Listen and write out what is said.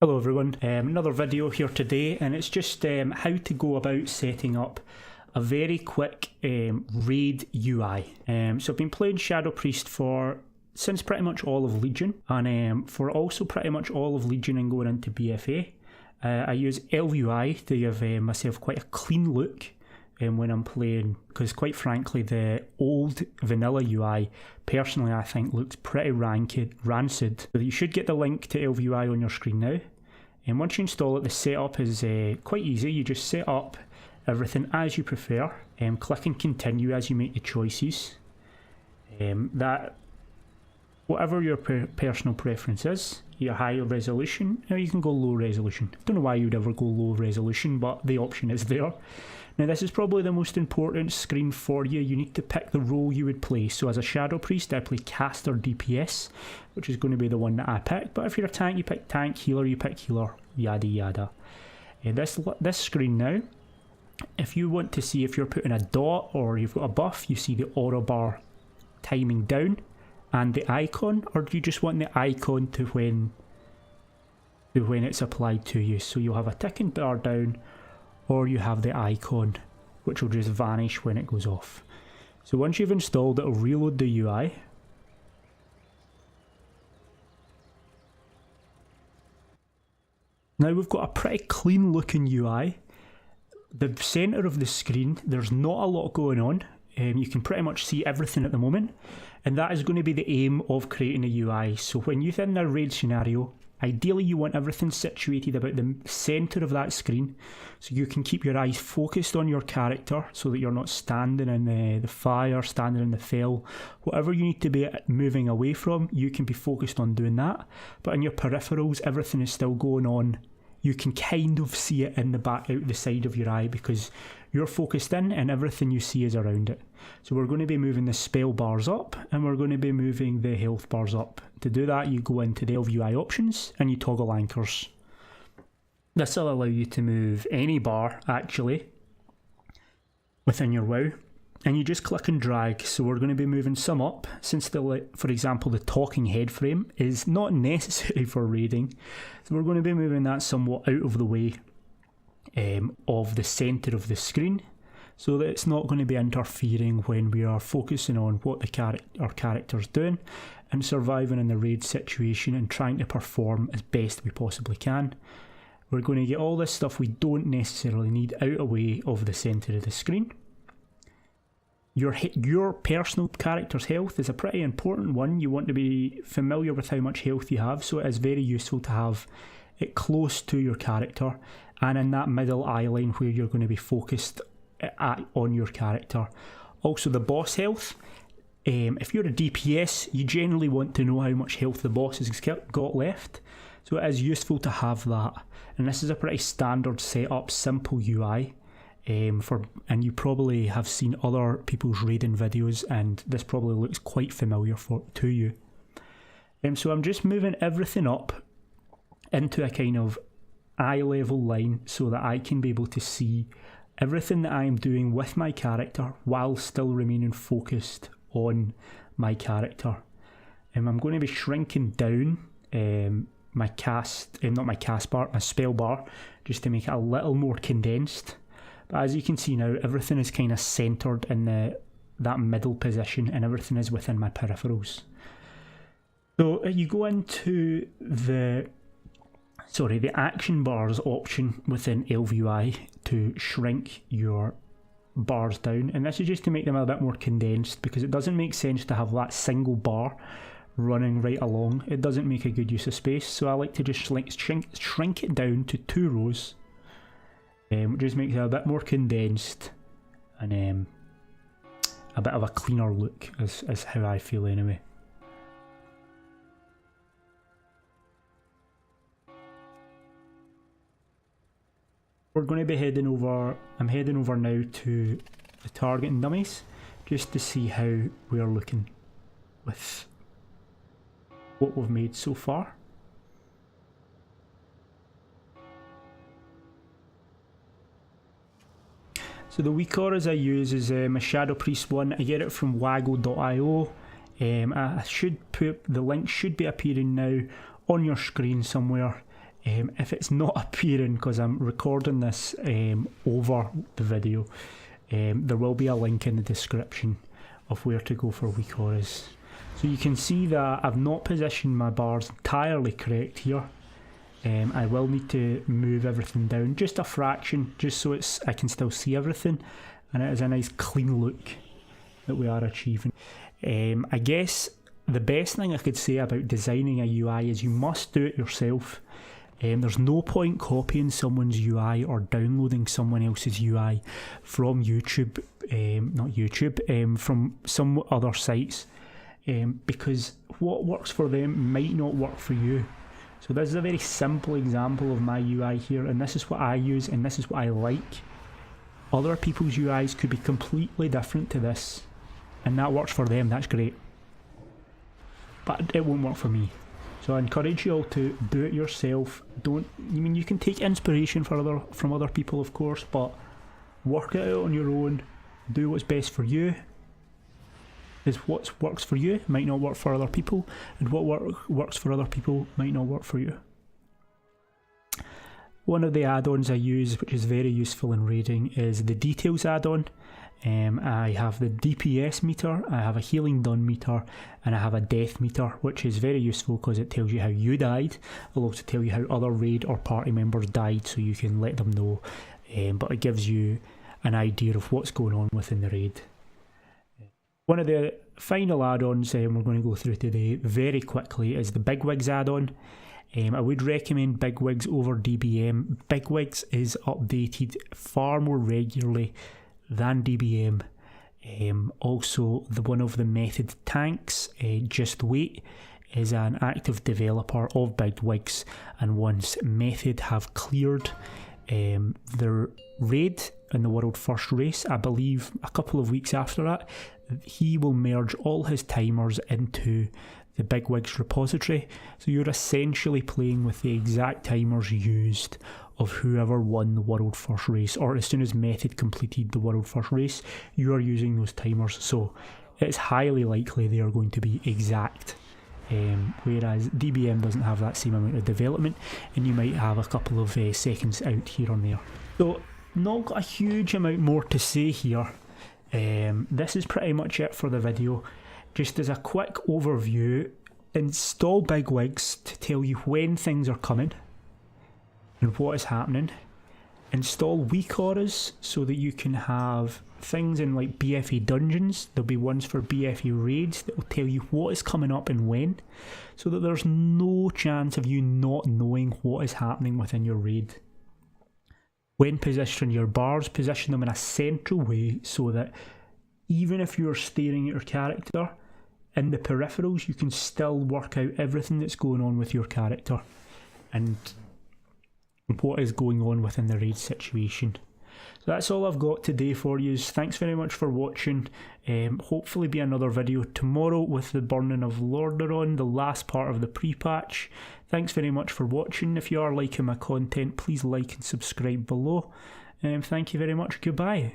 Hello everyone, another video here today, and it's just how to go about setting up a very quick raid UI. So I've been playing Shadow Priest since pretty much all of Legion, and for also pretty much all of Legion and going into BFA. I use LUI to give myself quite a clean look when I'm playing, because quite frankly the old vanilla UI personally I think looks pretty rancid. So you should get the link to LUI on your screen now, and once you install it the setup is quite easy. You just set up everything as you prefer, click and continue as you make the choices. That whatever your personal preference is, your high resolution, or you can go low resolution. Don't know why you'd ever go low resolution, but the option is there. Now this is probably the most important screen for you. You need to pick the role you would play. So as a Shadow Priest I play caster DPS, which is going to be the one that I pick, but if you're a tank you pick tank, healer you pick healer, yada yada. This screen now, if you want to see if you're putting a dot or you've got a buff, you see the aura bar timing down and the icon, or do you just want the icon to when it's applied to you? So you'll have a ticking bar down, or you have the icon which will just vanish when it goes off. So once you've installed, it'll reload the UI. Now we've got a pretty clean looking UI. The centre of the screen, there's not a lot going on. You can pretty much see everything at the moment, and that is going to be the aim of creating a UI. So when you're in a raid scenario, ideally you want everything situated about the centre of that screen, so you can keep your eyes focused on your character, so that you're not standing in the fire, standing in the fell. Whatever you need to be moving away from, you can be focused on doing that. But in your peripherals, everything is still going on. You can kind of see it in the back, out the side of your eye, because you're focused in and everything you see is around it. So we're going to be moving the spell bars up, and we're going to be moving the health bars up. To do that, you go into the LUI options and you toggle anchors. This will allow you to move any bar actually within your WoW, and you just click and drag. So we're going to be moving some up, since for example the talking head frame is not necessary for raiding, so we're going to be moving that somewhat out of the way of the centre of the screen, so that it's not going to be interfering when we are focusing on what our character's doing and surviving in the raid situation and trying to perform as best we possibly can. We're going to get all this stuff we don't necessarily need out of way of the centre of the screen. Your personal character's health is a pretty important one. You want to be familiar with how much health you have, so it is very useful to have it close to your character and in that middle eye line where you're going to be focused on your character. Also the boss health, if you're a DPS you generally want to know how much health the boss has got left, so it is useful to have that. And this is a pretty standard setup, simple UI. And you probably have seen other people's raiding videos, and this probably looks quite familiar to you. So I'm just moving everything up into a kind of eye level line, so that I can be able to see everything that I am doing with my character while still remaining focused on my character. I'm going to be shrinking down my spell bar, just to make it a little more condensed. But as you can see now, everything is kind of centred in that middle position, and everything is within my peripherals. So you go into the action bars option within LUI to shrink your bars down, and this is just to make them a bit more condensed, because it doesn't make sense to have that single bar running right along. It doesn't make a good use of space, so I like to just shrink it down to 2 rows. It just makes it a bit more condensed and a bit of a cleaner look, is how I feel anyway. We're going to be I'm heading over now to the target and dummies, just to see how we're looking with what we've made so far. So the weak auras I use is my Shadow Priest one. I get it from waggle.io. The link should be appearing now on your screen somewhere. If it's not appearing, because I'm recording this over the video, there will be a link in the description of where to go for weak auras. So you can see that I've not positioned my bars entirely correct here. I will need to move everything down just a fraction, just so I can still see everything, and it is a nice clean look that we are achieving. I guess the best thing I could say about designing a UI is you must do it yourself. There's no point copying someone's UI or downloading someone else's UI from YouTube, from some other sites, because what works for them might not work for you. So this is a very simple example of my UI here, and this is what I use and this is what I like. Other people's UIs could be completely different to this, and that works for them, that's great. But it won't work for me. So I encourage you all to do it yourself. You can take inspiration from other people, of course, but work it out on your own. Do what's best for you. Is what works for you might not work for other people, and what works for other people might not work for you. One of the add-ons I use, which is very useful in raiding, is the details add-on. I have the DPS meter, I have a healing done meter, and I have a death meter, which is very useful because it tells you how you died. It'll also tell you how other raid or party members died, so you can let them know, but it gives you an idea of what's going on within the raid. One of the final add-ons we're going to go through today very quickly is the Bigwigs add-on. I would recommend Bigwigs over DBM. Bigwigs is updated far more regularly than DBM. Also, one of the Method tanks, Just Wait, is an active developer of Bigwigs, and once Method have cleared their raid in the World First Race, I believe a couple of weeks after that, he will merge all his timers into the Bigwigs repository. So you're essentially playing with the exact timers used of whoever won the World First Race, or as soon as Method completed the World First Race, you are using those timers. So it's highly likely they are going to be exact. Whereas DBM doesn't have that same amount of development, and you might have a couple of seconds out here and there. So not got a huge amount more to say here. This is pretty much it for the video. Just as a quick overview, install Bigwigs to tell you when things are coming and what is happening. Install weak auras so that you can have things in like BFA dungeons. There'll be ones for BFA raids that will tell you what is coming up and when, so that there's no chance of you not knowing what is happening within your raid. When positioning your bars, position them in a central way so that even if you're staring at your character, in the peripherals you can still work out everything that's going on with your character and what is going on within the raid situation. So that's all I've got today for you. Thanks very much for watching. Hopefully be another video tomorrow with the Burning of Lordaeron, the last part of the pre-patch. Thanks very much for watching. If you are liking my content, please like and subscribe below. Thank you very much. Goodbye.